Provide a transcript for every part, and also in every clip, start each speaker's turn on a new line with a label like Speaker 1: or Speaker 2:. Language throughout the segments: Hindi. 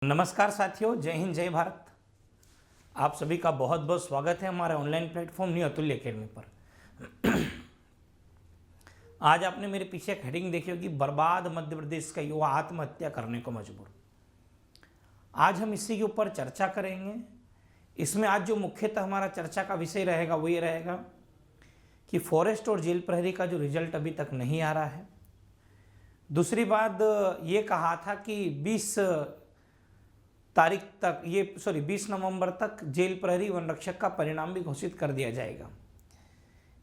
Speaker 1: नमस्कार साथियों, जय हिंद जय भारत। आप सभी का बहुत बहुत स्वागत है हमारे ऑनलाइन प्लेटफॉर्म न्यू अतुल्य अकेडमी पर। आज आपने मेरे पीछे एक हेडिंग देखी होगी, बर्बाद मध्य प्रदेश का युवा आत्महत्या करने को मजबूर। आज हम इसी के ऊपर चर्चा करेंगे। इसमें आज जो मुख्यतः हमारा चर्चा का विषय रहेगा वो ये रहेगा कि फॉरेस्ट और जेल प्रहरी का जो रिजल्ट अभी तक नहीं आ रहा है। दूसरी बात ये कहा था कि 20 नवंबर तक जेल प्रहरी वन रक्षक का परिणाम भी घोषित कर दिया जाएगा।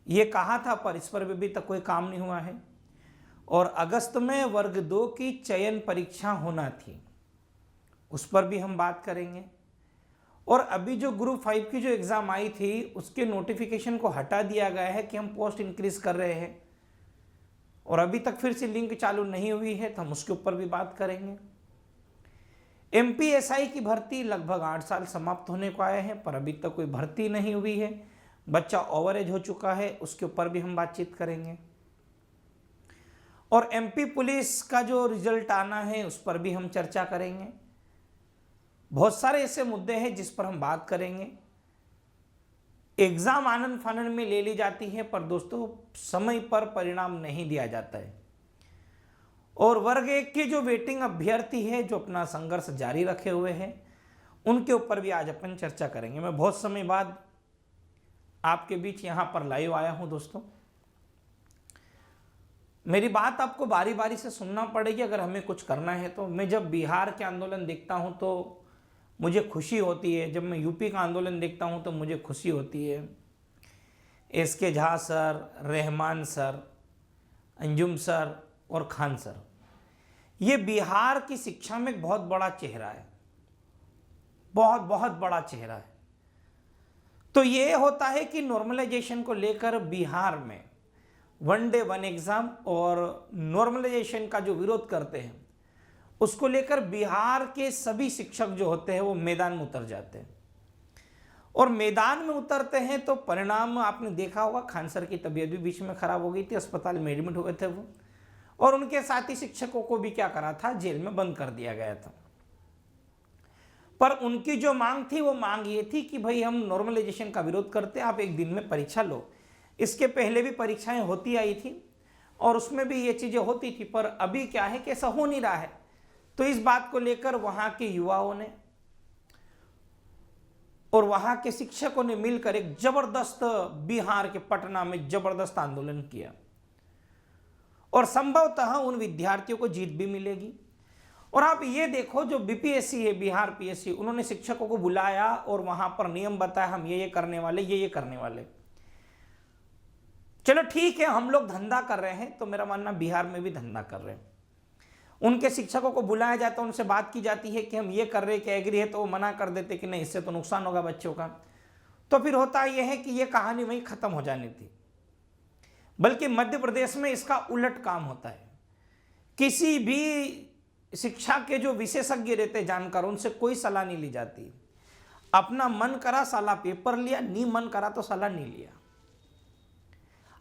Speaker 1: ये कहा था, पर इस पर भी अभी तक कोई काम नहीं हुआ है। और अगस्त में वर्ग 2 की चयन परीक्षा होना थी, उस पर भी हम बात करेंगे। और अभी जो ग्रुप 5 की जो एग्ज़ाम आई थी उसके नोटिफिकेशन को हटा दिया गया है कि हम पोस्ट इंक्रीज कर रहे हैं, और अभी तक फिर से लिंक चालू नहीं हुई है, तो हम उसके ऊपर भी बात करेंगे। एमपीएसआई की भर्ती लगभग 8 साल समाप्त होने को आए हैं, पर अभी तक कोई भर्ती नहीं हुई है। बच्चा ओवरेज हो चुका है, उसके ऊपर भी हम बातचीत करेंगे। और एमपी पुलिस का जो रिजल्ट आना है उस पर भी हम चर्चा करेंगे। बहुत सारे ऐसे मुद्दे हैं जिस पर हम बात करेंगे। एग्जाम आनंद फानंद में ले ली जाती है, पर दोस्तों समय पर परिणाम नहीं दिया जाता है। और वर्ग 1 के जो वेटिंग अभ्यर्थी है जो अपना संघर्ष जारी रखे हुए हैं, उनके ऊपर भी आज अपन चर्चा करेंगे। मैं बहुत समय बाद आपके बीच यहां पर लाइव आया हूं दोस्तों। मेरी बात आपको बारी बारी से सुनना पड़ेगी अगर हमें कुछ करना है तो। मैं जब बिहार के आंदोलन देखता हूं तो मुझे खुशी होती है, जब मैं यूपी का आंदोलन देखता हूं तो मुझे खुशी होती है। S K Jha sir, Rahman sir, Anjum sir और खान सर, ये बिहार की शिक्षा में एक बहुत बड़ा चेहरा है, बहुत बहुत बड़ा चेहरा है। तो ये होता है कि नॉर्मलाइजेशन को लेकर बिहार में वन डे वन एग्जाम और नॉर्मलाइजेशन का जो विरोध करते हैं उसको लेकर बिहार के सभी शिक्षक जो होते हैं वो मैदान में उतर जाते हैं। और मैदान में उतरते हैं तो परिणाम आपने देखा होगा, खान सर की तबीयत भी बीच में खराब हो गई थी, अस्पताल में एडमिट हुए थे वो, और उनके साथी शिक्षकों को भी क्या करा था, जेल में बंद कर दिया गया था। पर उनकी जो मांग थी वो मांग ये थी कि भाई हम नॉर्मलाइजेशन का विरोध करते, आप एक दिन में परीक्षा लो। इसके पहले भी परीक्षाएं होती आई थी और उसमें भी ये चीजें होती थी, पर अभी क्या है कि ऐसा हो नहीं रहा है। तो इस बात को लेकर वहां के युवाओं ने और वहां के शिक्षकों ने मिलकर एक जबरदस्त, बिहार के पटना में जबरदस्त आंदोलन किया, और संभवतः उन विद्यार्थियों को जीत भी मिलेगी। और आप ये देखो, जो बीपीएससी है, बिहार पीएससी, उन्होंने शिक्षकों को बुलाया और वहां पर नियम बताया, हम ये करने वाले, ये करने वाले। चलो ठीक है, हम लोग धंधा कर रहे हैं, तो मेरा मानना बिहार में भी धंधा कर रहे हैं। उनके शिक्षकों को बुलाया जाता है, उनसे बात की जाती है कि हम ये कर रहे हैं, क्या एग्री है, तो वो मना कर देते कि नहीं, इससे तो नुकसान होगा बच्चों का। तो फिर होता यह है कि ये कहानी वहीं खत्म हो जानी थी। बल्कि मध्य प्रदेश में इसका उलट काम होता है। किसी भी शिक्षा के जो विशेषज्ञ रहते जानकार, उनसे कोई सलाह नहीं ली जाती। अपना मन करा साला पेपर लिया, नहीं मन करा तो सलाह नहीं लिया।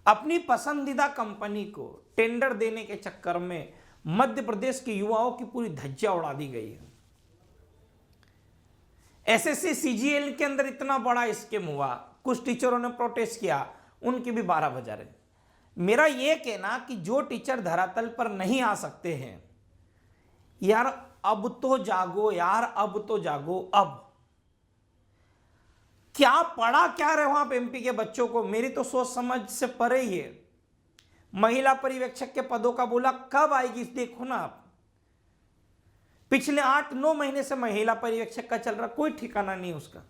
Speaker 1: अपनी पसंदीदा कंपनी को टेंडर देने के चक्कर में मध्य प्रदेश के युवाओं की पूरी धज्जियां उड़ा दी गई है। एसएससी सीजीएल के अंदर इतना बड़ा स्कीम हुआ, कुछ टीचरों ने प्रोटेस्ट किया, उनकी भी 12 बजा रहे। मेरा यह कहना कि जो टीचर धरातल पर नहीं आ सकते हैं, यार अब तो जागो, यार अब तो जागो। अब क्या पढ़ा क्या रहे हो आप एमपी के बच्चों को, मेरी तो सोच समझ से परे ही है। महिला पर्यवेक्षक के पदों का बोला, कब आएगी देखो ना आप। पिछले 8-9 महीने से महिला पर्यवेक्षक का चल रहा, कोई ठिकाना नहीं उसका।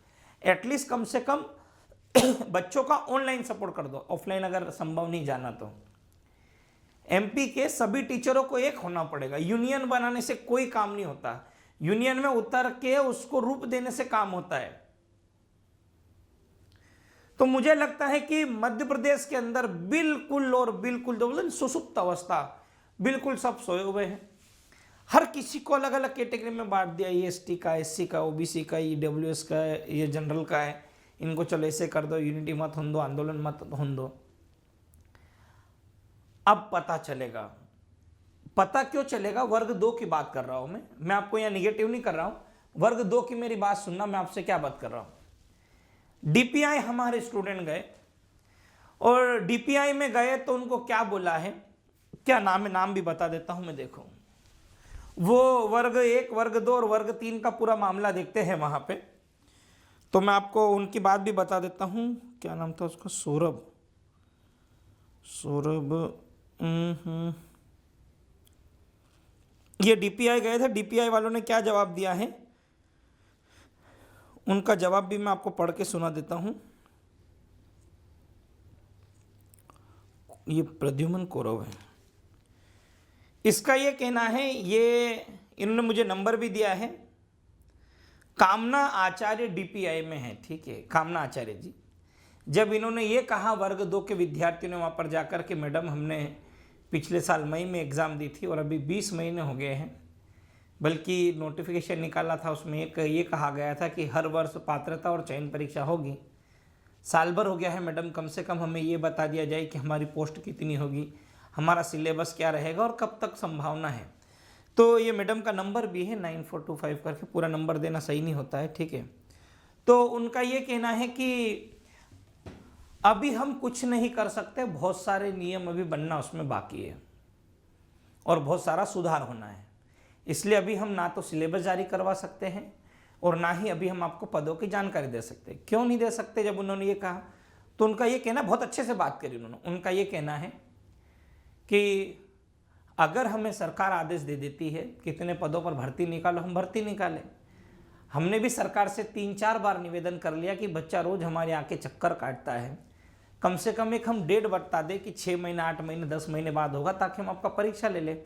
Speaker 1: एटलीस्ट कम से कम बच्चों का ऑनलाइन सपोर्ट कर दो, ऑफलाइन अगर संभव नहीं जाना तो। एमपी के सभी टीचरों को एक होना पड़ेगा। यूनियन बनाने से कोई काम नहीं होता, यूनियन में उतर के उसको रूप देने से काम होता है। तो मुझे लगता है कि मध्य प्रदेश के अंदर बिल्कुल और बिल्कुल बोले सुसुप्त अवस्था, बिल्कुल सब सोए हुए हैं। हर किसी को अलग अलग कैटेगरी में बांट दिया, ये एसटी का, एससी का, ओबीसी का, ईडब्ल्यूएस का, ये जनरल का है, इनको चलो ऐसे कर दो, यूनिटी मत होने दो, आंदोलन मत होने दो। अब पता चलेगा, पता क्यों चलेगा? वर्ग 2 की बात कर रहा हूं मैं आपको यहाँ निगेटिव नहीं कर रहा हूं, वर्ग 2 की मेरी बात सुनना, मैं आपसे क्या बात कर रहा हूं। डीपीआई हमारे स्टूडेंट गए और डीपीआई में गए तो उनको क्या बोला है, क्या नाम है, नाम भी बता देता हूं मैं। देखो वो वर्ग 1, वर्ग 2 और वर्ग 3 का पूरा मामला देखते हैं वहां पे। तो मैं आपको उनकी बात भी बता देता हूं। क्या नाम था उसका, सौरभ। ये डीपीआई गए थे, डीपीआई वालों ने क्या जवाब दिया है, उनका जवाब भी मैं आपको पढ़ के सुना देता हूं। ये प्रद्युमन कौरव है, इसका ये कहना है, ये इन्होंने मुझे नंबर भी दिया है। कामना आचार्य डीपीआई में है, ठीक है, कामना आचार्य जी। जब इन्होंने ये कहा वर्ग 2 के विद्यार्थियों ने वहाँ पर जाकर के, मैडम हमने पिछले साल मई में एग्ज़ाम दी थी और अभी 20 महीने हो गए हैं, बल्कि नोटिफिकेशन निकाला था उसमें ये कहा गया था कि हर वर्ष पात्रता और चयन परीक्षा होगी। साल भर हो गया है मैडम, कम से कम हमें ये बता दिया जाए कि हमारी पोस्ट कितनी होगी, हमारा सिलेबस क्या रहेगा और कब तक संभावना है। तो ये मैडम का नंबर भी है 9425 करके, पूरा नंबर देना सही नहीं होता है, ठीक है। तो उनका ये कहना है कि अभी हम कुछ नहीं कर सकते, बहुत सारे नियम अभी बनना उसमें बाकी है और बहुत सारा सुधार होना है, इसलिए अभी हम ना तो सिलेबस जारी करवा सकते हैं और ना ही अभी हम आपको पदों की जानकारी दे सकते। क्यों नहीं दे सकते, जब उन्होंने ये कहा तो उनका ये कहना, बहुत अच्छे से बात करी उन्होंने, उनका ये कहना है कि अगर हमें सरकार आदेश दे देती है कितने पदों पर भर्ती निकालो, हम भर्ती निकालें। हमने भी सरकार से 3-4 बार निवेदन कर लिया कि बच्चा रोज हमारे आके चक्कर काटता है, कम से कम एक हम डेट बता दें कि 6 महीने, 8 महीने, 10 महीने बाद होगा, ताकि हम आपका परीक्षा ले लें।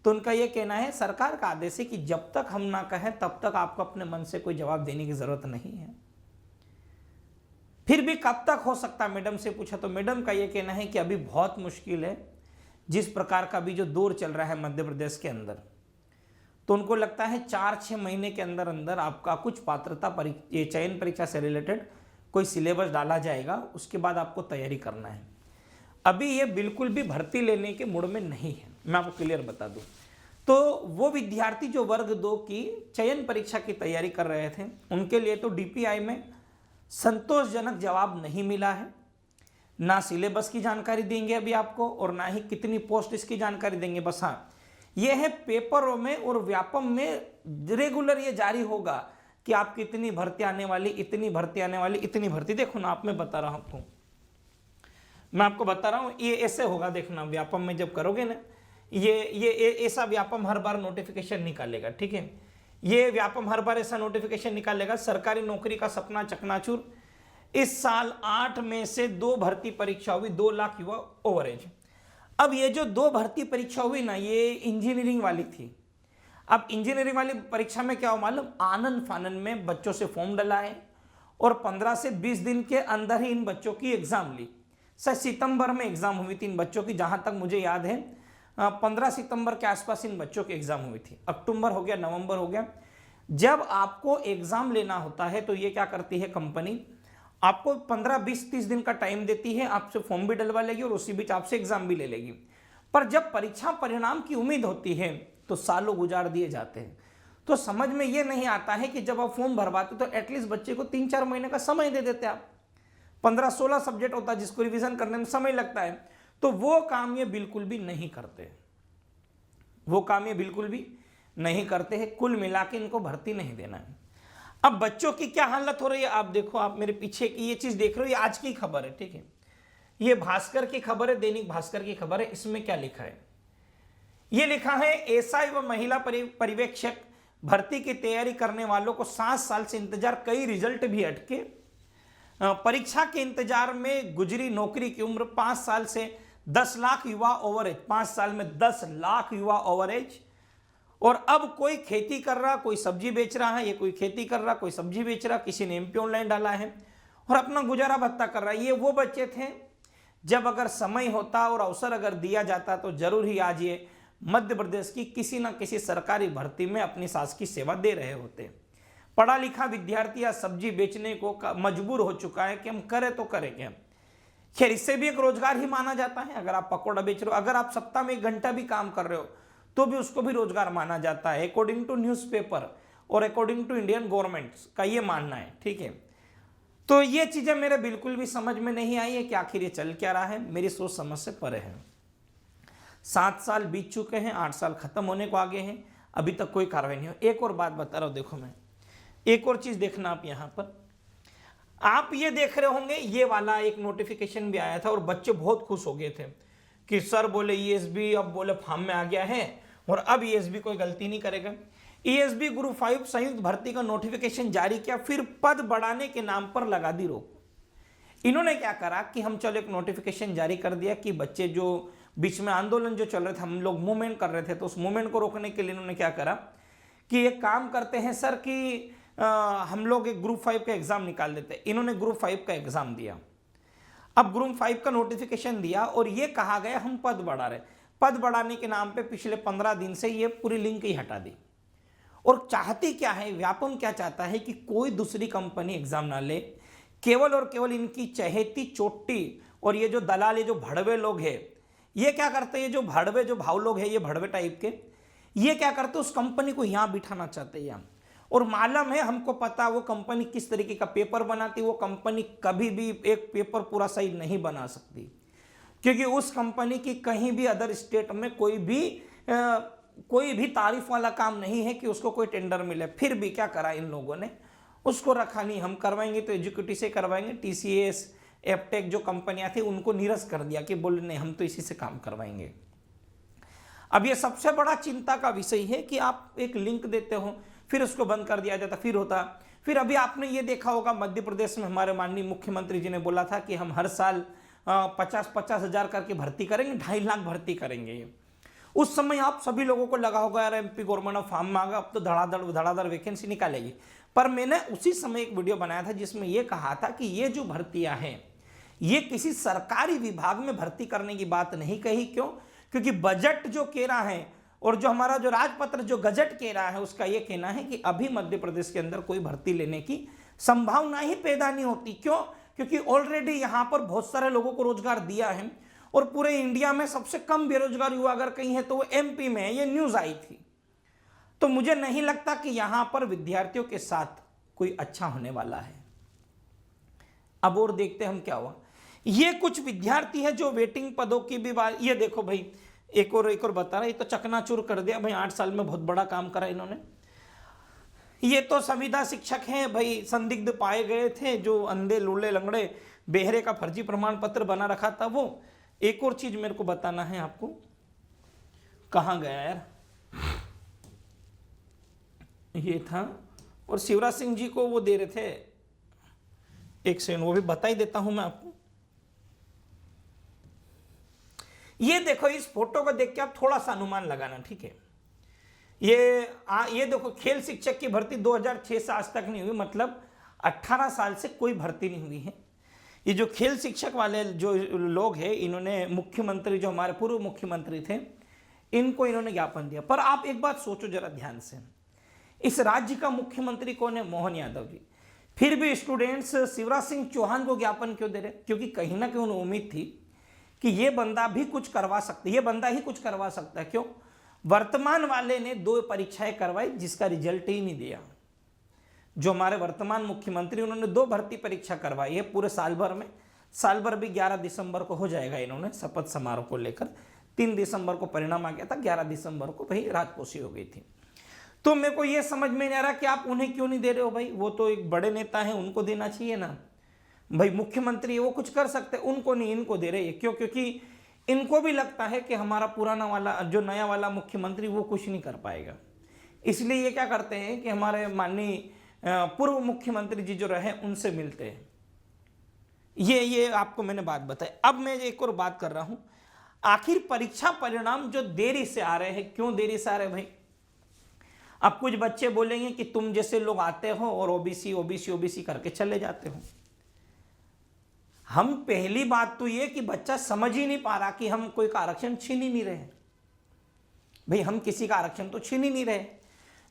Speaker 1: तो उनका यह कहना है सरकार का आदेश है कि जब तक हम ना कहें तब तक आपको अपने मन से कोई जवाब देने की जरूरत नहीं है। फिर भी कब तक हो सकता है, मैडम से पूछा तो मैडम का यह कहना है कि अभी बहुत मुश्किल है, जिस प्रकार का भी जो दौर चल रहा है मध्य प्रदेश के अंदर, तो उनको लगता है 4-6 महीने के अंदर अंदर आपका कुछ पात्रता चयन परीक्षा से रिलेटेड कोई सिलेबस डाला जाएगा, उसके बाद आपको तैयारी करना है। अभी ये बिल्कुल भी भर्ती लेने के मूड में नहीं है, मैं आपको क्लियर बता दूं। तो वो विद्यार्थी जो वर्ग 2 की चयन परीक्षा की तैयारी कर रहे थे, उनके लिए तो डीपीआई में संतोषजनक जवाब नहीं मिला है। ना सिलेबस की जानकारी देंगे अभी आपको और ना ही कितनी पोस्ट इसकी जानकारी देंगे। बस हाँ, ये है पेपरों में और व्यापम में रेगुलर ये जारी होगा कि आप कितनी भर्ती आने वाली, इतनी भर्ती आने वाली, इतनी भर्ती। देखो ना, आप मैं बता रहा हूँ, मैं आपको बता रहा हूँ, ये ऐसे होगा, देखना व्यापम में जब करोगे ना, ये ऐसा व्यापम हर बार नोटिफिकेशन निकालेगा, ठीक है। ये व्यापम हर बार ऐसा नोटिफिकेशन निकालेगा, सरकारी नौकरी का सपना चकनाचूर। इस साल 8 में से 2 भर्ती परीक्षा हुई, 2 लाख युवा ओवरेज। अब ये जो 2 भर्ती परीक्षा हुई ना, ये इंजीनियरिंग वाली थी। अब इंजीनियरिंग वाली परीक्षा में क्या हो मालूम, आनंद फानन में बच्चों से फॉर्म डला है और 15 से 20 दिन के अंदर ही इन बच्चों की एग्जाम ली। सर सितंबर में एग्जाम हुई थी इन बच्चों की, जहां तक मुझे याद है 15 सितंबर के आसपास इन बच्चों की एग्जाम हुई थी। अक्टूबर हो गया, नवंबर हो गया। जब आपको एग्जाम लेना होता है तो ये क्या करती है कंपनी, आपको 15, 20, 30 दिन का टाइम देती है, आपसे फॉर्म भी डलवा लेगी और उसी बीच आपसे एग्जाम भी ले लेगी। पर जब परीक्षा परिणाम की उम्मीद होती है तो सालों गुजार दिए जाते हैं। तो समझ में ये नहीं आता है कि जब आप फॉर्म भरवाते तो एटलीस्ट बच्चे को 3-4 महीने का समय दे देते आप। 15-16 सब्जेक्ट होता है जिसको रिवीजन करने में समय लगता है, तो वो काम ये बिल्कुल भी नहीं करते, वो काम ये बिल्कुल भी नहीं करते हैं। कुल मिला के इनको भर्ती नहीं देना है। अब बच्चों की क्या हालत हो रही है, आप देखो, आप मेरे पीछे की ये चीज देख रहे हो, ये आज की खबर है, ठीक है। ये भास्कर की खबर है, दैनिक भास्कर की खबर है। इसमें क्या लिखा है, ये लिखा है एसआई व महिला पर्यवेक्षक भर्ती की तैयारी करने वालों को 7 साल से इंतजार, कई रिजल्ट भी अटके, परीक्षा के इंतजार में गुजरी नौकरी की उम्र 5 साल से 10 लाख युवा ओवरेज, 5 साल में 10 लाख युवा ओवरेज। और अब कोई खेती कर रहा, कोई सब्जी बेच रहा है, ये कोई खेती कर रहा, कोई सब्जी बेच रहा, किसी ने एमपी ऑनलाइन डाला है और अपना गुजारा भत्ता कर रहा है। ये वो बच्चे थे जब अगर समय होता और अवसर अगर दिया जाता तो जरूर ही आज ये मध्य प्रदेश की किसी न किसी सरकारी भर्ती में अपनी सास की सेवा दे रहे होते। पढ़ा लिखा विद्यार्थी या सब्जी बेचने को मजबूर हो चुका है कि हम करें तो करें क्या। खैर, इससे भी एक रोजगार ही माना जाता है। अगर आप पकौड़ा बेच रहे हो, अगर आप सप्ताह में 1 घंटा भी काम कर रहे हो तो भी उसको भी रोजगार माना जाता है, अकॉर्डिंग टू न्यूज़पेपर। और अकॉर्डिंग टू इंडियन गवर्नमेंट का ये मानना है, ठीक है। तो ये चीज़ें मेरे बिल्कुल भी समझ में नहीं आई है कि आखिर ये चल क्या रहा है, मेरी सोच समझ से परे है। 7 साल बीत चुके हैं, 8 साल खत्म होने को आगे हैं, अभी तक कोई कार्रवाई नहीं हो। एक और बात बता रहा हूँ, देखो मैं एक और चीज़ देखना आप यहाँ पर, आप ये देख रहे होंगे ये वाला एक नोटिफिकेशन भी आया था और बच्चे बहुत खुश हो गए थे कि सर बोले ईएसबी अब बोले फॉर्म में आ गया है और अब ईएसबी कोई गलती नहीं करेगा। ईएसबी ग्रुप 5 संयुक्त भर्ती का नोटिफिकेशन जारी किया, फिर पद बढ़ाने के नाम पर लगा दी रोक। इन्होंने क्या करा कि हम चलो एक नोटिफिकेशन जारी कर दिया कि बच्चे जो बीच में आंदोलन जो चल रहे थे, हम लोग मूवमेंट कर रहे थे, तो उस मूवमेंट को रोकने के लिए इन्होंने क्या करा कि एक काम करते हैं सर कि हम लोग एक ग्रुप 5 का एग्जाम निकाल देते हैं। इन्होंने ग्रुप 5 का एग्जाम दिया, अब ग्रुप 5 का नोटिफिकेशन दिया और ये कहा गया हम पद बढ़ा रहे। पद बढ़ाने के नाम पे पिछले 15 दिन से ये पूरी लिंक ही हटा दी। और चाहती क्या है, व्यापम क्या चाहता है कि कोई दूसरी कंपनी एग्जाम ना ले, केवल और केवल इनकी चहेती चोटी और ये जो दलाल, ये जो भड़वे लोग हैं, ये क्या करते हैं, ये जो भड़वे जो भाव लोग हैं, ये भड़वे टाइप के, ये क्या करते हैं उस कंपनी को यहाँ बिठाना चाहते हैं यहाँ। और मालूम है, हमको पता वो कंपनी किस तरीके का पेपर बनाती, वो कंपनी कभी भी एक पेपर पूरा सही नहीं बना सकती, क्योंकि उस कंपनी की कहीं भी अदर स्टेट में कोई भी तारीफ वाला काम नहीं है कि उसको कोई टेंडर मिले। फिर भी क्या करा इन लोगों ने, उसको रखा नहीं, हम करवाएंगे तो एजुकेटिव से करवाएंगे, टीसीएस एपटेक जो कंपनियां थी उनको निरस्त कर दिया कि बोले नहीं हम तो इसी से काम करवाएंगे। अब ये सबसे बड़ा चिंता का विषय है कि आप एक लिंक देते हो, फिर उसको बंद कर दिया जाता, फिर होता। फिर अभी आपने ये देखा होगा मध्य प्रदेश में हमारे माननीय मुख्यमंत्री जी ने बोला था कि हम हर साल 50-50 हजार करके भर्ती करेंगे, 2.5 लाख भर्ती करेंगे। उस समय आप सभी लोगों को लगा होगा यार एमपी गवर्नमेंट ऑफ फॉर्म मांगा, अब तो धड़ाधड़ वैकेंसी निकालेगी। पर मैंने उसी समय एक वीडियो बनाया था जिसमें यह कहा था कि ये जो भर्तियां हैं ये किसी सरकारी विभाग में भर्ती करने की बात नहीं कही। क्यों? क्योंकि बजट जो कह रहा है और जो हमारा जो राजपत्र जो गजट कह रहा है उसका यह कहना है कि अभी मध्य प्रदेश के अंदर कोई भर्ती लेने की संभावना ही पैदा नहीं होती। क्यों? क्योंकि ऑलरेडी यहां पर बहुत सारे लोगों को रोजगार दिया है और पूरे इंडिया में सबसे कम बेरोजगार युवा अगर कहीं है तो वो एमपी में है, ये न्यूज आई थी। तो मुझे नहीं लगता कि यहां पर विद्यार्थियों के साथ कोई अच्छा होने वाला है। अब और देखते हम क्या हुआ। ये कुछ विद्यार्थी है जो वेटिंग पदों की भी बात, ये देखो भाई एक और बता रहा है, ये तो चकनाचूर कर दिया भाई, 8 साल में बहुत बड़ा काम करा इन्होंने। ये तो संविदा शिक्षक हैं भाई, संदिग्ध पाए गए थे जो अंधे लूले लंगड़े बेहरे का फर्जी प्रमाण पत्र बना रखा था वो। एक और चीज मेरे को बताना है आपको, कहां गया यार, ये था। और शिवराज सिंह जी को वो दे रहे थे, एक सेकंड वो भी बता ही देता हूं मैं आपको। ये देखो, इस फोटो को देख के आप थोड़ा सा अनुमान लगाना, ठीक है। ये देखो, खेल शिक्षक की भर्ती 2006 से आज तक नहीं हुई, मतलब 18 साल से कोई भर्ती नहीं हुई है। ये जो खेल शिक्षक वाले जो लोग हैं, इन्होंने मुख्यमंत्री जो हमारे पूर्व मुख्यमंत्री थे इनको इन्होंने ज्ञापन दिया। पर आप एक बात सोचो जरा ध्यान से, इस राज्य का मुख्यमंत्री कौन है? मोहन यादव जी। फिर भी स्टूडेंट्स शिवराज सिंह चौहान को ज्ञापन क्यों दे रहे? क्योंकि कहीं ना कहीं उन्हें उम्मीद थी कि ये बंदा भी कुछ करवा सकता है, ये बंदा ही कुछ करवा सकता है। क्यों? वर्तमान वाले ने 2 परीक्षाएं करवाई जिसका रिजल्ट ही नहीं दिया। जो हमारे वर्तमान मुख्यमंत्री, उन्होंने 2 भर्ती परीक्षा करवाई है पूरे साल भर में। साल भर भी 11 दिसंबर को हो जाएगा, इन्होंने शपथ समारोह को लेकर 3 दिसंबर को परिणाम आ गया था, 11 दिसंबर को भाई राजपोशी हो गई थी। तो मेरे को ये समझ में नहीं आ रहा कि आप उन्हें क्यों नहीं दे रहे हो भाई, वो तो एक बड़े नेता हैं, उनको देना चाहिए ना भाई। मुख्यमंत्री वो कुछ कर सकते, उनको नहीं, इनको दे रहे हैं। क्यों? क्योंकि इनको भी लगता है कि हमारा पुराना वाला जो नया वाला मुख्यमंत्री वो कुछ नहीं कर पाएगा, इसलिए ये क्या करते हैं कि हमारे माननीय पूर्व मुख्यमंत्री जी जो रहे उनसे मिलते हैं। ये आपको मैंने बात बताई। अब मैं एक और बात कर रहा हूं, आखिर परीक्षा परिणाम जो देरी से आ रहे हैं, क्यों देरी से आ रहे हैं भाई? अब कुछ बच्चे बोलेंगे कि तुम जैसे लोग आते हो और ओबीसी करके चले जाते हो। हम पहली बात तो ये कि बच्चा समझ ही नहीं पा रहा कि हम कोई का आरक्षण छीन ही नहीं रहे भाई, हम किसी का आरक्षण तो छीन ही नहीं रहे।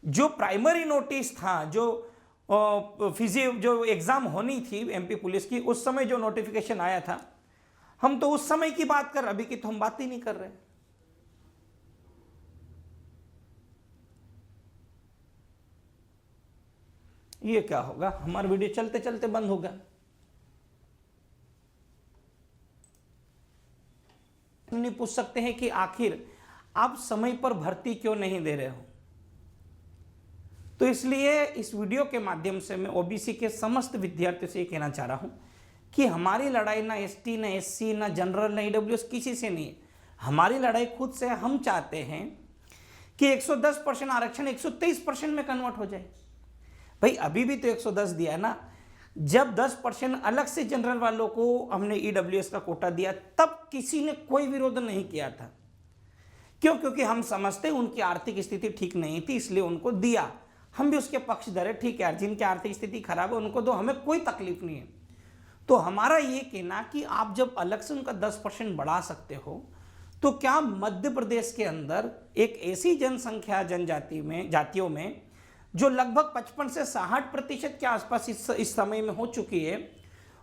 Speaker 1: जो प्राइमरी नोटिस था, जो जो एग्जाम होनी थी एमपी पुलिस की, उस समय जो नोटिफिकेशन आया था, हम तो उस समय की बात कर, अभी की तो हम बात ही नहीं कर रहे। ये क्या होगा, हमारा वीडियो चलते चलते बंद हो गया। नहीं पूछ सकते हैं कि आखिर आप समय पर भर्ती क्यों नहीं दे रहे हो। तो इसलिए इस वीडियो के माध्यम से मैं ओबीसी के समस्त विद्यार्थियों से ये कहना चाह रहा हूं कि हमारी लड़ाई ना एसटी, ना एससी, ना जनरल, ना ईडब्ल्यूएस किसी से नहीं है। हमारी लड़ाई खुद से। हम चाहते हैं कि 110% आरक्षण 123% में कन्वर्ट हो जाए। भाई अभी भी तो 110 दिया है ना। जब 10% अलग से जनरल वालों को हमने ईडब्ल्यूएस का कोटा दिया तब किसी ने कोई विरोध नहीं किया था। क्यों? क्योंकि हम समझते उनकी आर्थिक स्थिति ठीक नहीं थी, इसलिए उनको दिया। हम भी उसके पक्षधर है। ठीक है यार, जिनकी आर्थिक स्थिति खराब है उनको दो, हमें कोई तकलीफ नहीं है। तो हमारा ये कहना कि आप जब अलग से उनका 10% बढ़ा सकते हो तो क्या मध्य प्रदेश के अंदर एक ऐसी जनसंख्या जनजाति में जातियों में जो लगभग 55 से 60% के आसपास इस समय में हो चुकी है,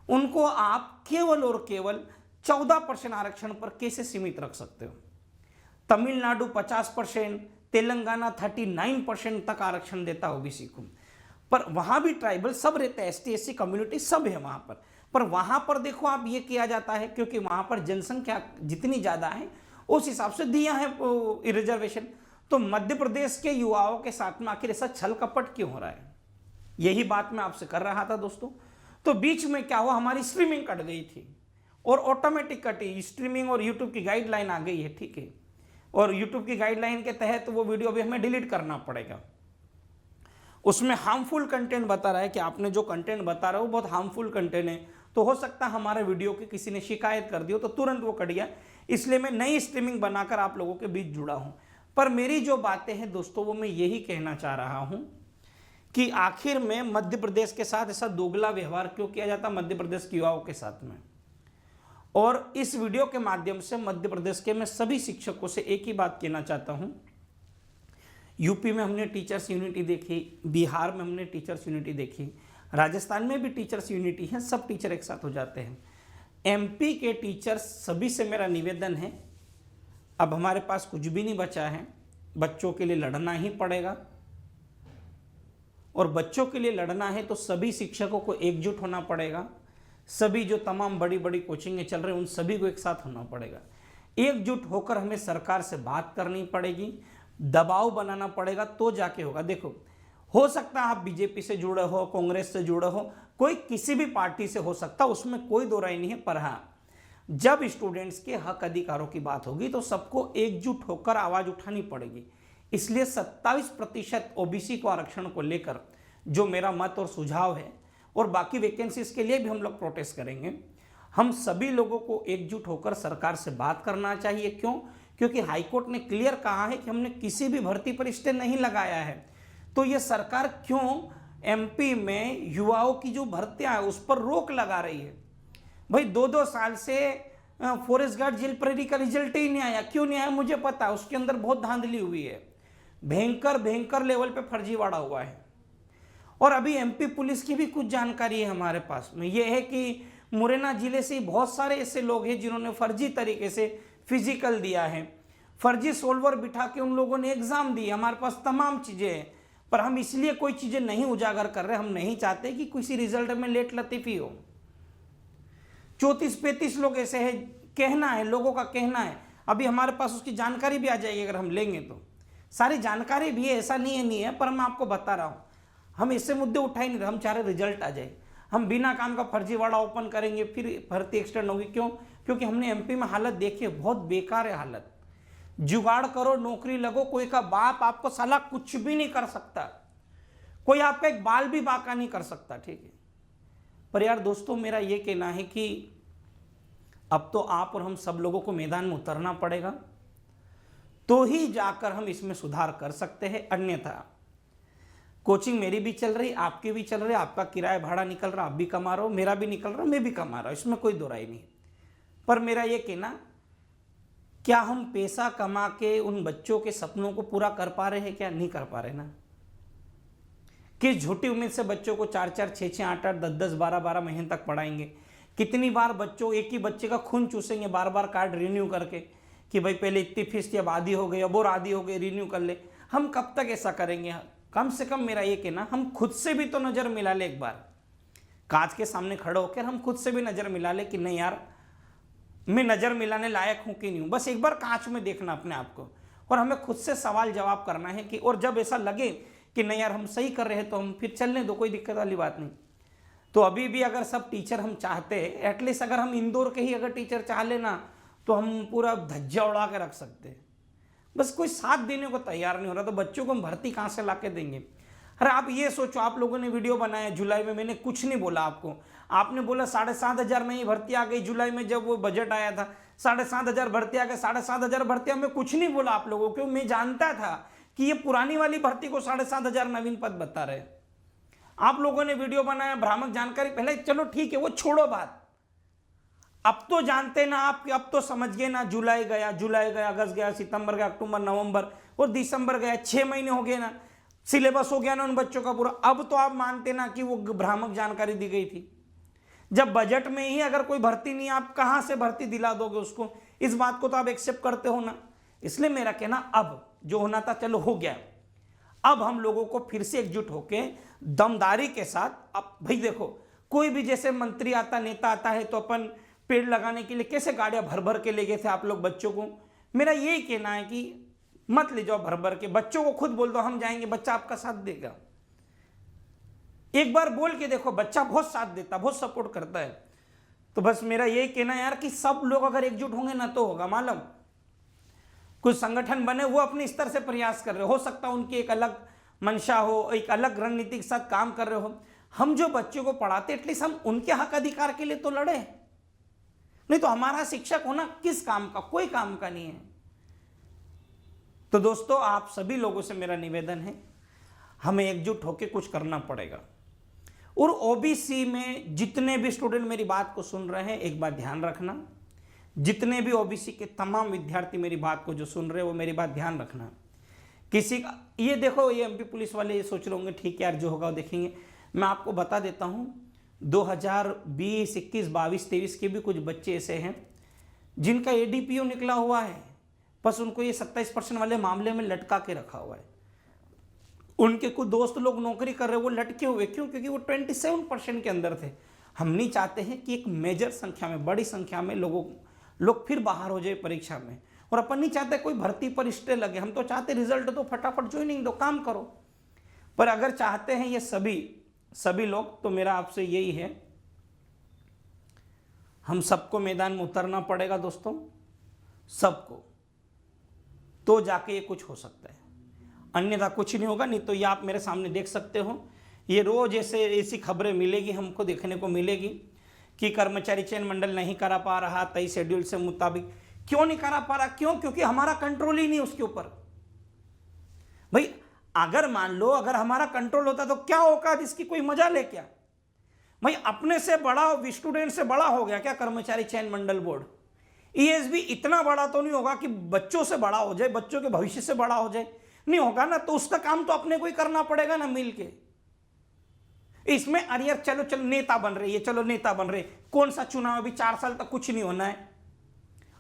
Speaker 1: उनको आप केवल और केवल 14% आरक्षण पर कैसे सीमित रख सकते हो? तमिलनाडु 50%, तेलंगाना 39% तक आरक्षण देता ओबीसी को, पर वहां भी ट्राइबल सब रहते हैं, एसटी एससी कम्युनिटी सब है वहां पर वहां पर देखो आप ये किया जाता है क्योंकि वहां पर जनसंख्या जितनी ज्यादा है उस हिसाब से दिया है रिजर्वेशन। तो मध्य प्रदेश के युवाओं के साथ में आखिर ऐसा छल कपट क्यों हो रहा है? यही बात मैं आपसे कर रहा था दोस्तों। तो बीच में क्या हुआ, हमारी स्ट्रीमिंग कट गई थी और ऑटोमेटिक कटी स्ट्रीमिंग और यूट्यूब की गाइडलाइन आ गई है, ठीक है। और यूट्यूब की गाइडलाइन के तहत वो वीडियो भी हमें डिलीट करना पड़ेगा। उसमें हार्मफुल कंटेंट बता रहा है कि आपने जो कंटेंट बता रहे हो बहुत हार्मफुल कंटेंट है। तो हो सकता है हमारे वीडियो की किसी ने शिकायत कर दी हो तो तुरंत वो कट गया, इसलिए मैं नई स्ट्रीमिंग बनाकर आप लोगों के बीच जुड़ा हूं। पर मेरी जो बातें हैं दोस्तों वो मैं यही कहना चाह रहा हूं कि आखिर में मध्य प्रदेश के साथ ऐसा दोगला व्यवहार क्यों किया जाता मध्य प्रदेश के युवाओं के साथ में। और इस वीडियो के माध्यम से मध्य प्रदेश के मैं सभी शिक्षकों से एक ही बात कहना चाहता हूं। यूपी में हमने टीचर्स यूनिटी देखी, बिहार में हमने टीचर्स यूनिटी देखी, राजस्थान में भी टीचर्स यूनिटी है, सब टीचर एक साथ हो जाते हैं। एमपी के टीचर्स सभी से मेरा निवेदन है, अब हमारे पास कुछ भी नहीं बचा है, बच्चों के लिए लड़ना ही पड़ेगा। और बच्चों के लिए लड़ना है तो सभी शिक्षकों को एकजुट होना पड़ेगा। सभी जो तमाम बड़ी बड़ी कोचिंगें चल रही हैं उन सभी को एक साथ होना पड़ेगा। एकजुट होकर हमें सरकार से बात करनी पड़ेगी, दबाव बनाना पड़ेगा, तो जाके होगा। देखो, हो सकता है आप बीजेपी से जुड़े हो, कांग्रेस से जुड़े हो, कोई किसी भी पार्टी से हो सकता, उसमें कोई दो राय नहीं है। पर हाँ, जब स्टूडेंट्स के हक अधिकारों की बात होगी तो सबको एकजुट होकर आवाज उठानी पड़ेगी। इसलिए 27% ओबीसी को आरक्षण को लेकर जो मेरा मत और सुझाव है, और बाकी वैकेंसीज के लिए भी हम लोग प्रोटेस्ट करेंगे। हम सभी लोगों को एकजुट होकर सरकार से बात करना चाहिए। क्यों? क्योंकि हाईकोर्ट ने क्लियर कहा है कि हमने किसी भी भर्ती पर स्टे नहीं लगाया है। तो ये सरकार क्यों एमपी में युवाओं की जो भर्तियां है उस पर रोक लगा रही है? भाई 2-2 साल से फॉरेस्ट गार्ड जेल प्रेरी का रिजल्ट ही नहीं आया। क्यों नहीं आया मुझे पता है, उसके अंदर बहुत धांधली हुई है, भयंकर लेवल पे फर्जीवाड़ा हुआ है। और अभी एमपी पुलिस की भी कुछ जानकारी है हमारे पास में, ये है कि मुरैना जिले से बहुत सारे ऐसे लोग हैं जिन्होंने फर्जी तरीके से फिजिकल दिया है, फर्जी सोल्वर बिठा के उन लोगों ने एग्जाम दिए। हमारे पास तमाम चीजें हैं, पर हम इसलिए कोई चीजें नहीं उजागर कर रहे। हम नहीं चाहते कि किसी रिजल्ट में लेट लतीफी हो। 34-35 लोग ऐसे हैं, कहना है लोगों का कहना है। अभी हमारे पास उसकी जानकारी भी आ जाएगी अगर हम लेंगे तो, सारी जानकारी भी है, ऐसा नहीं है, पर मैं आपको बता रहा हूं हम ऐसे मुद्दे उठा ही नहीं रहे। हम चाह रहे रिजल्ट आ जाए। हम बिना काम का फर्जीवाड़ा ओपन करेंगे फिर भर्ती एक्सटेंड होगी। क्यों? क्योंकि हमने एमपी में हालत देखी है, बहुत बेकार है हालत। जुगाड़ करो, नौकरी लगो, कोई का बाप आपको साला कुछ भी नहीं कर सकता, कोई आपका एक बाल भी बाका नहीं कर सकता, ठीक है। पर यार दोस्तों, मेरा ये कहना है कि अब तो आप और हम सब लोगों को मैदान में उतरना पड़ेगा, तो ही जाकर हम इसमें सुधार कर सकते हैं। अन्यथा कोचिंग मेरी भी चल रही, आपकी भी चल रही, आपका किराया भाड़ा निकल रहा, आप भी कमा रहे हो, मेरा भी निकल रहा, मैं भी कमा रहा हूं, इसमें कोई दो राय नहीं। पर मेरा ये कहना, क्या हम पैसा कमा के उन बच्चों के सपनों को पूरा कर पा रहे हैं? क्या नहीं कर पा रहे ना? किस झूठी उम्मीद से बच्चों को 4-4, 6-6, 8-8, 10-10, 12-12 महीने तक पढ़ाएंगे? कितनी बार बच्चों एक ही बच्चे का खून चूसेंगे बार कार्ड रिन्यू करके कि भाई पहले इतनी फीस थी, अब आधी हो गई, अब और आधी हो गई, रिन्यू कर ले। हम कब तक ऐसा करेंगे? कम से कम मेरा ये कहना, हम खुद से भी तो नज़र मिला ले एक बार, कांच के सामने खड़े होकर हम खुद से भी नज़र मिला ले कि नहीं यार मैं नज़र मिलाने लायक हूँ कि नहीं हूँ। बस एक बार कांच में देखना अपने आप को, और हमें खुद से सवाल जवाब करना है कि, और जब ऐसा लगे कि नहीं यार हम सही कर रहे हैं तो हम फिर चलने दो, कोई दिक्कत वाली बात नहीं। तो अभी भी अगर सब टीचर हम चाहते, एटलीस्ट अगर हम इंदौर के ही अगर टीचर चाह लेना तो हम पूरा धज्जा उड़ा के रख सकते। बस कोई साथ देने को तैयार नहीं हो रहा, तो बच्चों को हम भर्ती कहाँ से ला के देंगे। अरे आप ये सोचो, आप लोगों ने वीडियो बनाया जुलाई में, मैंने कुछ नहीं बोला आपको, आपने बोला 7,500 नई भर्ती आ गई। जुलाई में जब वो बजट आया था 7,500 भर्ती आ गई, 7,500 भर्ती, मैं कुछ नहीं बोला आप लोगों को, मैं जानता था कि ये पुरानी वाली भर्ती को 7,500 नवीन पद बता रहे। आप लोगों ने वीडियो बनाया, भ्रामक जानकारी, पहले चलो ठीक है वो छोड़ो बात, अब तो जानते ना आप, अब तो समझ गए ना, जुलाई गया, अगस्त गया, सितंबर गया, अक्टूबर, नवंबर और दिसंबर गया, 6 महीने हो गए ना, सिलेबस हो गया ना उन बच्चों का पूरा। अब तो आप मानते ना कि वो भ्रामक जानकारी दी गई थी। जब बजट में ही अगर कोई भर्ती नहीं, आप कहां से भर्ती दिला दोगे उसको, इस बात को तो आप एक्सेप्ट करते हो ना। इसलिए मेरा कहना, अब जो होना था चलो हो गया, अब हम लोगों को फिर से एकजुट होके दमदारी के साथ, अब भाई देखो कोई भी जैसे मंत्री आता, नेता आता है तो अपन पेड़ लगाने के लिए कैसे गाड़ियां भर भर के ले गए थे आप लोग बच्चों को। मेरा यही कहना है कि मत ले जाओ भर भर के, बच्चों को खुद बोल दो हम जाएंगे, बच्चा आपका साथ देगा। एक बार बोल के देखो, बच्चा बहुत साथ देता, बहुत सपोर्ट करता है। तो बस मेरा यही कहना है यार कि सब लोग अगर एकजुट होंगे ना तो होगा। मालूम कुछ संगठन बने, वो अपने स्तर से प्रयास कर रहे हो सकता है उनकी एक अलग मंशा हो, एक अलग रणनीति के साथ काम कर रहे हो। हम जो बच्चों को पढ़ाते एटलीस्ट हम उनके हक अधिकार के लिए तो लड़े, नहीं तो हमारा शिक्षक होना किस काम का, कोई काम का नहीं है। तो दोस्तों आप सभी लोगों से मेरा निवेदन है, हमें एकजुट होकर कुछ करना पड़ेगा। और ओबीसी में जितने भी स्टूडेंट मेरी बात को सुन रहे हैं, एक बात ध्यान रखना, जितने भी ओबीसी के तमाम विद्यार्थी मेरी बात को जो सुन रहे हैं वो मेरी बात ध्यान रखना। किसी का ये देखो, ये एमपी पुलिस वाले ये सोच रहे होंगे ठीक है यार जो होगा वो देखेंगे। मैं आपको बता देता हूं 2020, 21, 22, 23 के भी कुछ बच्चे ऐसे हैं जिनका एडीपीओ निकला हुआ है, बस उनको ये 27% वाले मामले में लटका के रखा हुआ है। उनके कुछ दोस्त लोग नौकरी कर रहे, वो लटके हुए क्यों? क्योंकि वो 27% के अंदर थे। हम नहीं चाहते हैं कि एक मेजर संख्या में, बड़ी संख्या में लोग फिर बाहर हो जाए परीक्षा में, और अपन नहीं चाहते कोई भर्ती पर स्टे लगे। हम तो चाहते रिजल्ट दो, फटाफट ज्वाइनिंग दो, काम करो। पर अगर चाहते हैं ये सभी लोग, तो मेरा आपसे यही है, हम सबको मैदान में उतरना पड़ेगा दोस्तों, सबको, तो जाके ये कुछ हो सकता है, अन्यथा कुछ नहीं होगा। नहीं तो ये आप मेरे सामने देख सकते हो, ये रोज ऐसी खबरें मिलेगी, हमको देखने को मिलेगी कि कर्मचारी चयन मंडल नहीं करा पा रहा तय शेड्यूल से मुताबिक। क्यों नहीं करा पा रहा? क्यों? क्योंकि हमारा कंट्रोल ही नहीं उसके ऊपर। भाई अगर मान लो अगर हमारा कंट्रोल होता तो क्या औकात इसकी, कोई मजा ले क्या? भाई अपने से बड़ा, स्टूडेंट से बड़ा हो गया क्या कर्मचारी चयन मंडल बोर्ड? ईएसबी इतना बड़ा तो नहीं होगा कि बच्चों से बड़ा हो जाए, बच्चों के भविष्य से बड़ा हो जाए, नहीं होगा ना। तो उसका काम तो अपने को ही करना पड़ेगा ना मिल के। इसमें अरे यार चलो नेता बन रही है, चलो नेता बन रहे, कौन सा चुनाव? अभी 4 साल तक कुछ नहीं होना है,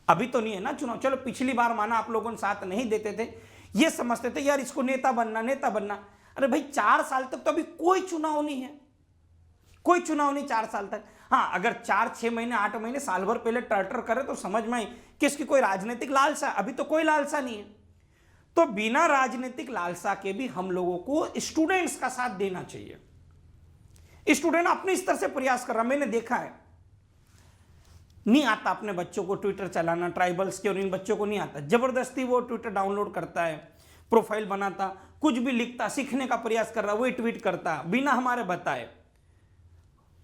Speaker 1: अभी तो नहीं है ना चुनाव। चलो पिछली बार माना आप लोगों ने साथ नहीं देते थे, ये समझते थे यार इसको नेता बनना। अरे भाई 4 साल तक तो अभी कोई चुनाव नहीं है, कोई चुनाव नहीं 4 साल तक। हाँ अगर 4, 6 महीने, 8 महीने, साल भर पहले टर्टर करे तो समझ में आई कि इसकी कोई राजनीतिक लालसा, अभी तो कोई लालसा नहीं है। तो बिना राजनीतिक लालसा के भी हम लोगों को स्टूडेंट्स का साथ देना चाहिए। स्टूडेंट अपने स्तर से प्रयास कर रहा, मैंने देखा है, नहीं आता अपने बच्चों को ट्विटर चलाना, ट्राइबल्स के और इन बच्चों को नहीं आता, जबरदस्ती वो ट्विटर डाउनलोड करता है, प्रोफाइल बनाता, कुछ भी लिखता, सीखने का प्रयास कर रहा, वही ट्वीट करता बिना हमारे बताए,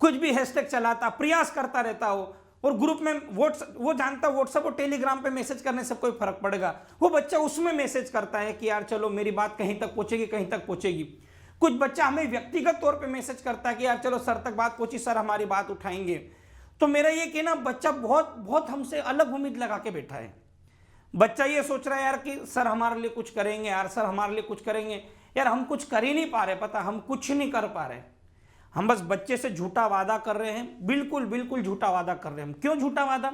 Speaker 1: कुछ भी हैशटैग चलाता, प्रयास करता रहता हो। और ग्रुप में वो जानता व्हाट्सएप और टेलीग्राम पे मैसेज करने से कोई फर्क पड़ेगा, वो बच्चा उसमें मैसेज करता है कि यार चलो मेरी बात कहीं तक पहुंचेगी, कहीं तक पहुंचेगी। कुछ बच्चा हमें व्यक्तिगत तौर पे मैसेज करता है कि यार चलो सर तक बात पहुंची, सर हमारी बात उठाएंगे। तो मेरा ये कहना, बच्चा बहुत बहुत हमसे अलग उम्मीद लगा के बैठा है। बच्चा ये सोच रहा है यार कि सर हमारे लिए कुछ करेंगे, यार सर हमारे लिए कुछ करेंगे। यार हम कुछ कर ही नहीं पा रहे, पता हम कुछ नहीं कर पा रहे। हम बस बच्चे से झूठा वादा कर रहे हैं, बिल्कुल बिल्कुल झूठा वादा कर रहे हैं। क्यों झूठा वादा?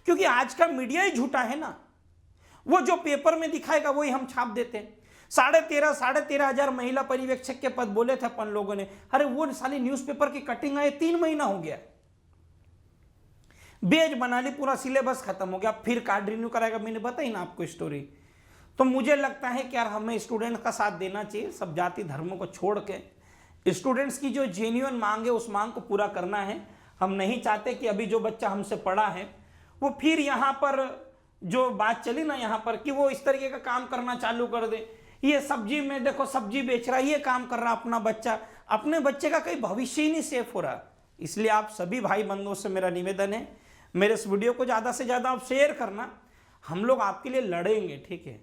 Speaker 1: क्योंकि आज का मीडिया ही झूठा है ना। वो जो पेपर में दिखाएगा वही हम छाप देते हैं। साढ़े तेरह हजार महिला पर्यवेक्षक के पद बोले थे अपन लोगों ने। अरे वो साली न्यूज़पेपर की कटिंग आए 3 महीना हो गया, बेज बना ली, पूरा सिलेबस खत्म हो गया, फिर कार्ड रिन्यू कराएगा। मैंने बताई ना आपको स्टोरी। तो मुझे लगता है कि यार हमें स्टूडेंट का साथ देना चाहिए, सब जाति धर्मों को छोड़ के स्टूडेंट्स की जो जेन्युइन मांग है उस मांग को पूरा करना है। हम नहीं चाहते कि अभी जो बच्चा हमसे पढ़ा है वो फिर यहाँ पर जो बात चली ना यहाँ पर कि वो इस तरीके का काम करना चालू कर दे। ये सब्जी में देखो सब्जी बेच रहा है, ये काम कर रहा अपना बच्चा, अपने बच्चे का कहीं भविष्य ही नहीं सेफ हो रहा। इसलिए आप सभी भाई बंधुओं से मेरा निवेदन है, मेरे इस वीडियो को ज़्यादा से ज़्यादा आप शेयर करना। हम लोग आपके लिए लड़ेंगे, ठीक है।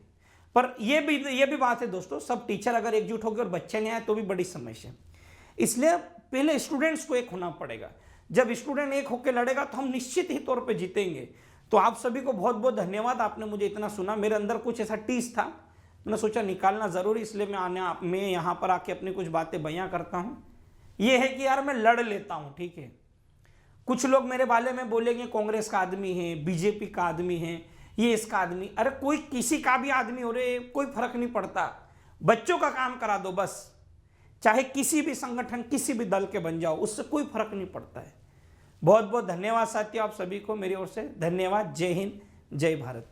Speaker 1: पर ये भी बात है दोस्तों, सब टीचर अगर एकजुट हो गए और बच्चे नहीं आए तो भी बड़ी समस्या। इसलिए पहले स्टूडेंट्स को एक होना पड़ेगा। जब स्टूडेंट एक होकर लड़ेगा तो हम निश्चित ही तौर पे जीतेंगे। तो आप सभी को बहुत बहुत धन्यवाद, आपने मुझे इतना सुना। मेरे अंदर कुछ ऐसा टीस था, मैंने सोचा निकालना ज़रूरी, इसलिए मैं यहाँ पर आके अपनी कुछ बातें बयां करता हूँ। ये है कि यार मैं लड़ लेता हूँ, ठीक है। कुछ लोग मेरे बारे में बोलेंगे कांग्रेस का आदमी है, बीजेपी का आदमी है, ये इसका आदमी। अरे कोई किसी का भी आदमी हो रहे, कोई फर्क नहीं पड़ता। बच्चों का काम करा दो बस, चाहे किसी भी संगठन किसी भी दल के बन जाओ, उससे कोई फर्क नहीं पड़ता है। बहुत बहुत धन्यवाद साथियों, आप सभी को मेरी ओर से धन्यवाद। जय हिंद, जय भारत।